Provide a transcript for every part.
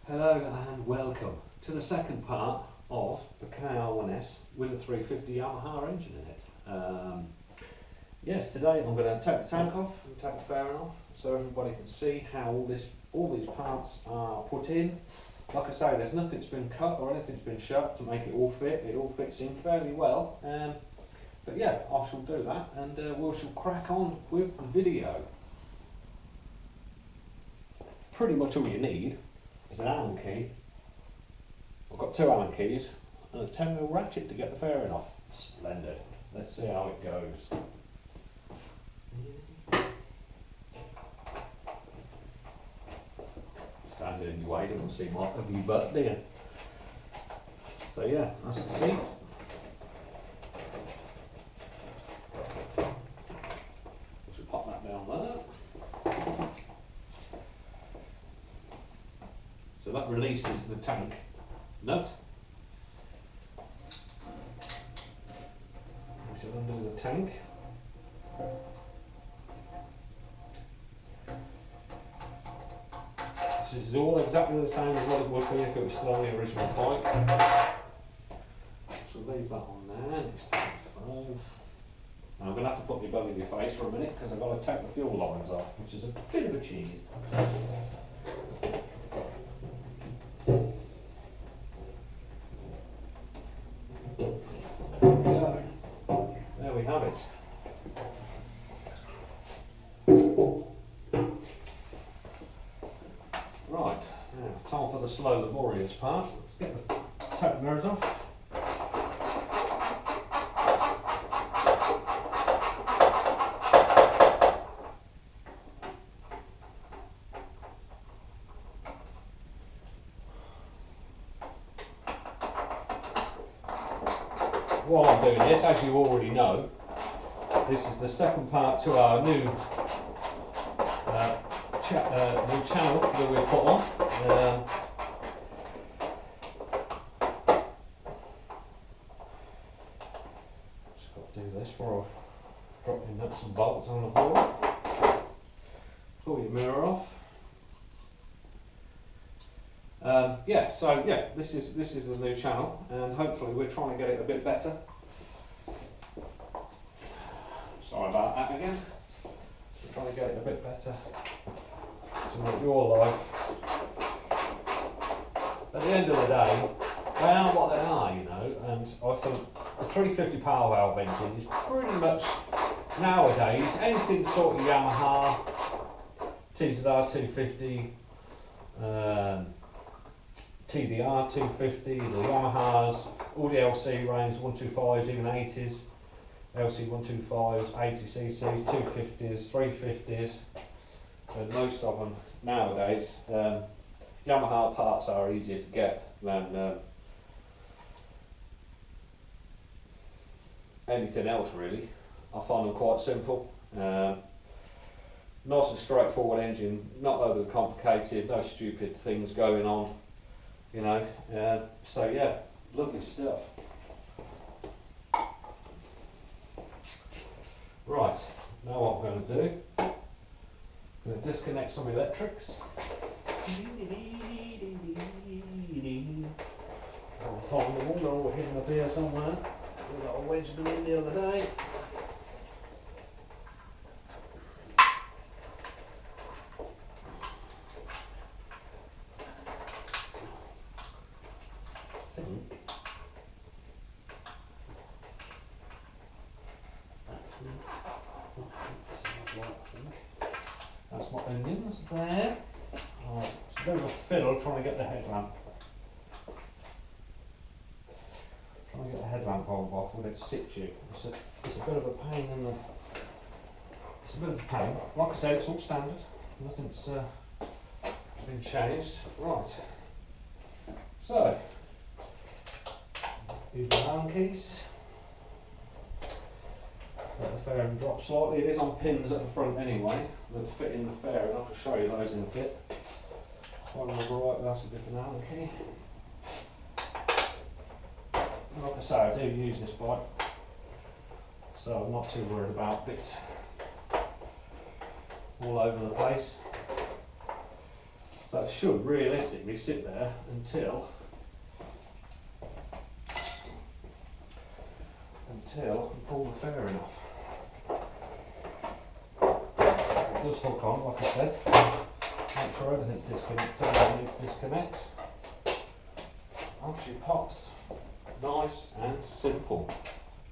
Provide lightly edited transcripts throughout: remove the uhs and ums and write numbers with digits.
Hello and welcome to the second part of the kr1 with a 350 Yamaha engine in it. Yes, today I'm going to take the tank off and take the fairing off so everybody can see how all these parts are put in. Like I say, there's nothing's been cut or anything's been shut to make it all fit. It all fits in fairly well. But yeah, I shall do that and we shall crack on with the video. Pretty much all you need is an Allen key. I've got two Allen keys and a 10mm ratchet to get the fairing off. Splendid. Let's see how it goes. Standing in your way doesn't seem like a wee butt, do you? So yeah, that's the seat. Should pop that down there. So that releases the tank nut. We should undo the tank. This is all exactly the same as what it would be if it was still on the original bike. So leave that on there. Next to the phone. Now I'm going to have to put my bum in your face for a minute because I've got to take the fuel lines off, which is a bit of a cheese. There we have it. Right, now time for the slow laborious part. Let's get the tape mirrors off. While I'm doing this, as you already know, this is the second part to our new channel that we've put on. Just got to do this before I drop your nuts and bolts on the floor. Pull your mirror off. This is the new channel, and hopefully we're trying to get it a bit better. Sorry about that again. We're trying to get it a bit better to make your life. At the end of the day, they are what they are, you know, and I think a 350 power valve engine is pretty much nowadays anything sort of Yamaha, TZR 250, TDR 250, the Yamahas, all the LC range, 125s, even 80s, LC 125s, 80ccs, 250s, 350s, and most of them nowadays. Yamaha parts are easier to get than anything else really. I find them quite simple. Nice and straightforward engine, not overly complicated, no stupid things going on. You know, so yeah, lovely stuff. Right, now what I'm going to do, I'm going to disconnect some electrics. I'll find them all, they're all hidden up here somewhere. We got a wedge them in the other day. That's my onions there. Right, it's a bit of a fiddle trying to get the headlamp. Trying to get the headlamp bulb off with its situ. It's a bit of a pain in the. It's a bit of a pain. Like I said, it's all standard. Nothing's been changed. Right. So, use the Allen keys. Let the fairing drop slightly. It is on pins at the front anyway that fit in the fairing. I'll show you those in a bit. If I remember right, that's a different Allen key. Like I say, I do use this bike, so I'm not too worried about bits all over the place. So it should realistically sit there until I pull the fairing off. It does hook on, like I said. Make sure everything's disconnected. I need to disconnect. Off she pops. Nice and simple.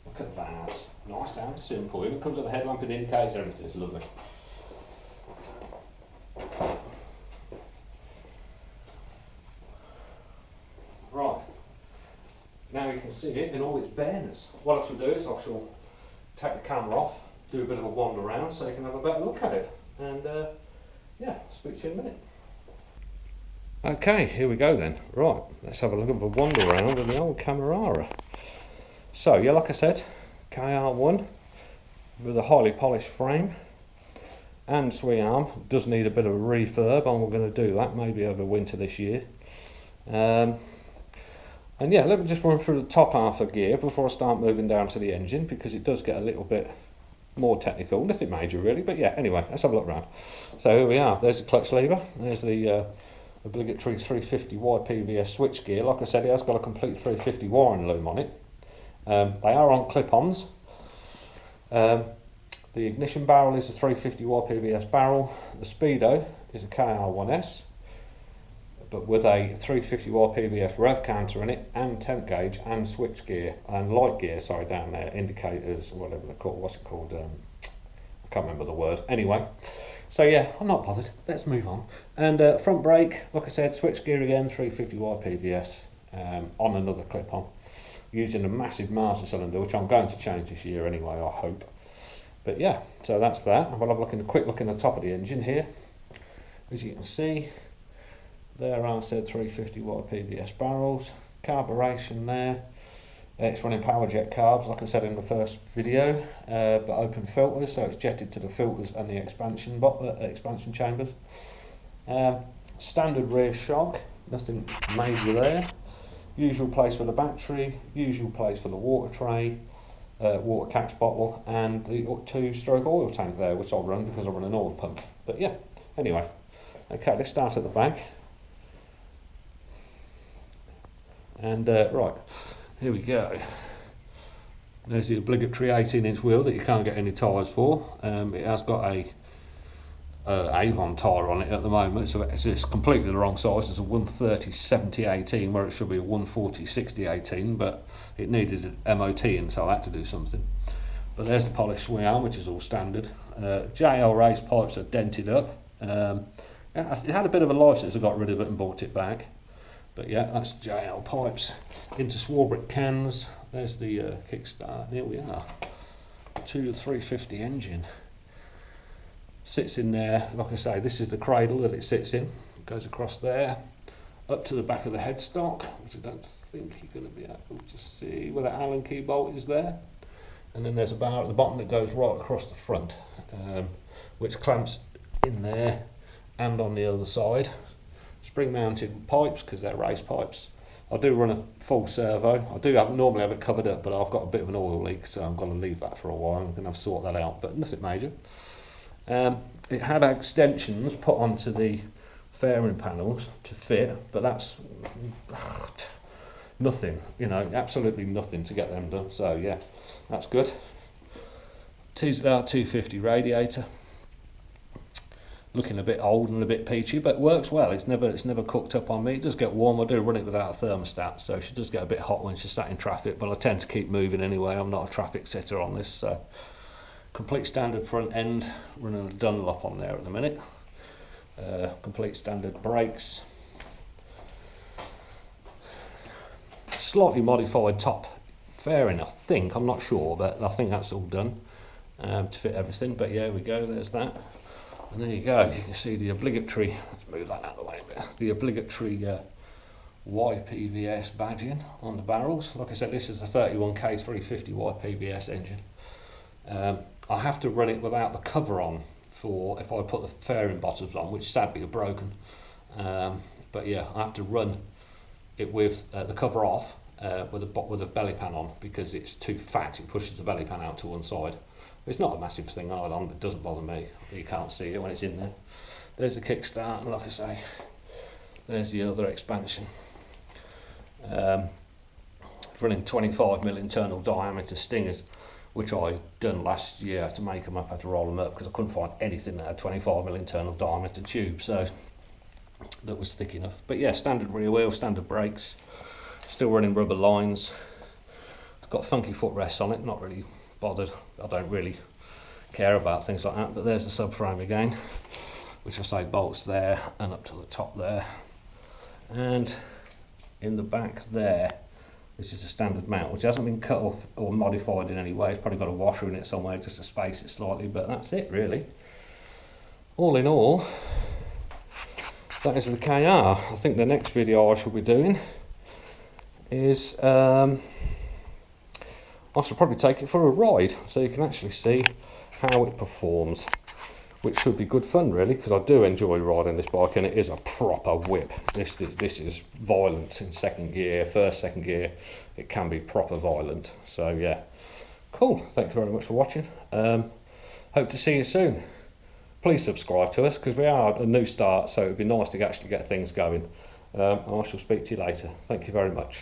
Look at that. Nice and simple. Even comes with a headlamp and indicates everything. It's lovely. Right. Now you can see it in all its bareness. What I shall do is I shall take the camera off, do a bit of a wander around so you can have a better look at it. And yeah, speak to you in a minute. Okay, here we go then. Right, let's have a look at the wander around in the old Kawasaki. So yeah, like I said, kr1 with a highly polished frame and swing arm. Does need a bit of a refurb, and we're going to do that maybe over winter this year. And yeah, let me just run through the top half of gear before I start moving down to the engine, because it does get a little bit more technical. Nothing major really, but yeah, anyway, let's have a look around. So here we are. There's the clutch lever. There's the obligatory 350 ypvs switch gear. Like I said, it has got a complete 350 wiring loom on it. They are on clip-ons. The ignition barrel is a 350 ypvs barrel. The speedo is a kr1s, but with a 350 ypvs rev counter in it, and temp gauge and switch gear and light gear, sorry, down there, indicators, whatever they're called. What's it called? I can't remember the word. Anyway, so yeah, I'm not bothered. Let's move on. And front brake, like I said, switch gear again, 350 ypvs on another clip-on, using a massive master cylinder, which I'm going to change this year anyway, I hope. But yeah, so that's that. We'll have a quick look in the top of the engine here. As you can see, there are said 350 ypvs barrels, carburation there. It's running power jet carbs, like I said in the first video, but open filters, so it's jetted to the filters and the expansion chambers. Standard rear shock, nothing major there. Usual place for the battery, usual place for the water tray, water catch bottle, and the 2-stroke oil tank there, which I'll run because I run an oil pump. But yeah, anyway, okay, let's start at the back. And right, here we go. There's the obligatory 18-inch wheel that you can't get any tyres for. It has got a Avon tyre on it at the moment, so it's just completely the wrong size. It's a 130/70/18 where it should be a 140/60/18, but it needed an MOT in, so I had to do something. But there's the polished swing arm, which is all standard. JL race pipes are dented up. It had a bit of a life since I got rid of it and bought it back. But yeah, that's JL pipes into Swarbrick cans. There's the kickstart. Here we are. 350 engine. Sits in there, like I say, this is the cradle that it sits in. It goes across there, up to the back of the headstock, which I don't think you're going to be able to see where that Allen key bolt is there. And then there's a bar at the bottom that goes right across the front, which clamps in there and on the other side. Spring mounted pipes, because they're race pipes. I do run a full servo. I do normally have it covered up, but I've got a bit of an oil leak, so I'm going to leave that for a while. I'm going to have to sort that out, but nothing major. It had extensions put onto the fairing panels to fit, but that's nothing, you know, absolutely nothing to get them done. So yeah, that's good. Teased out 250 radiator. Looking a bit old and a bit peachy, but works well. It's never cooked up on me. It does get warm. I do run it without a thermostat, so she does get a bit hot when she's sat in traffic, but I tend to keep moving anyway. I'm not a traffic sitter on this, so complete standard front end, running a Dunlop on there at the minute. Complete standard brakes. Slightly modified top fairing, I think. I'm not sure, but I think that's all done to fit everything. But yeah, we go. There's that. And there you go, you can see the obligatory, let's move that out of the way a bit, the obligatory ypvs badging on the barrels. Like I said, this is a 31K 350 ypvs engine. I have to run it without the cover on for if I put the fairing bottoms on, which sadly are broken. But yeah, I have to run it with the cover off with a belly pan on, because it's too fat, it pushes the belly pan out to one side. It's not a massive thing either, it doesn't bother me. You can't see it when it's in there. There's the kickstart, and like I say, There's the other expansion. Running 25mm internal diameter stingers, which I done last year to make them up. I had to roll them up because I couldn't find anything that had 25mm internal diameter tube, so that was thick enough. But yeah, standard rear wheel, standard brakes, still running rubber lines. It's got funky footrests on it, not really bothered. I don't really care about things like that. But there's the subframe again, which I say bolts there and up to the top there. And in the back there, this is a standard mount, which hasn't been cut off or modified in any way. It's probably got a washer in it somewhere just to space it slightly, but that's it really. All in all, that is the KR. I think the next video I shall be doing is, I shall probably take it for a ride so you can actually see how it performs, which should be good fun really, because I do enjoy riding this bike and it is a proper whip. This is violent in second gear, second gear, it can be proper violent. So yeah, cool, thank you very much for watching. Hope to see you soon. Please subscribe to us because we are a new start, so it would be nice to actually get things going. I shall speak to you later. Thank you very much.